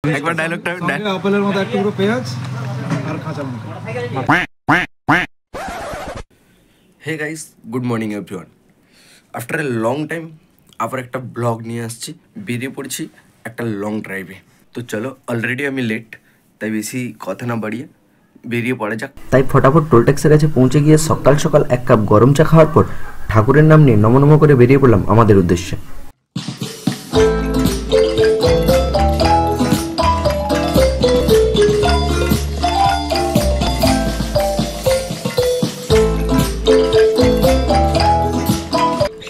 একবার ডায়লগটা সঙ্গে আপেলের মতো এক টুকরো পেঁয়াজ আর কাঁচা লঙ্কা। Hey guys, good morning everyone. After a long time আবার একটা ব্লগ নিয়ে আসছি। বেরিয়ে পড়ছি একটা লং ড্রাইভে। তো চলো, অলরেডি আমি লেট, তাই বেশি কথা না বাড়িয়ে বেরিয়ে পড়া যাক। তাই ফটাফট টোল ট্যাক্সের কাছে পৌঁছে গিয়ে সকাল সকাল এক কাপ গরম চা খাওয়ার পর ঠাকুরের নাম নিয়ে নমনম করে বেরিয়ে পড়লাম আমাদের উদ্দেশ্যে।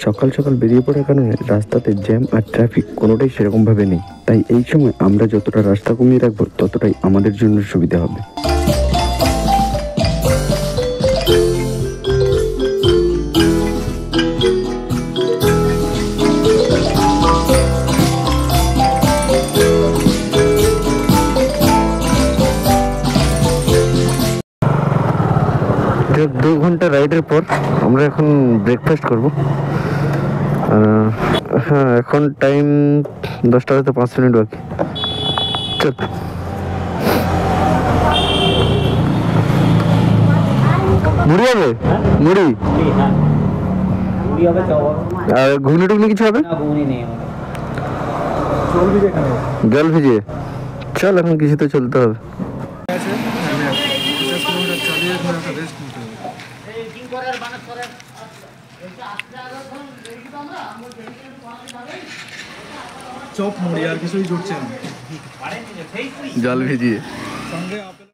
সকাল সকাল বেরিয়ে পড়ার কারণে রাস্তাতে জ্যাম আর ট্রাফিক কোনোটাই সেরকমভাবে নেই, তাই এই সময় আমরা যতটা রাস্তা কমিয়ে রাখবো ততটাই আমাদের জন্য সুবিধা হবে। দু ঘন্টা রাইডের পর আমরা এখন ব্রেকফাস্ট করব। হ্যাঁ, এখন টাইম 10টা হতে 5 মিনিট বাকি। চল, মুড়ি হবে? মুড়ি আর ঘুগনি টুগনি কিছু হবে? জল ভিজিয়ে চল, এখন কিছুতে চলতে হবে। চালিয়ে একটা রেস্ট নিতে হবে। চপ মুড়ি আর কিছুই জুটছে না। জল ভিজিয়ে সঙ্গে আপেল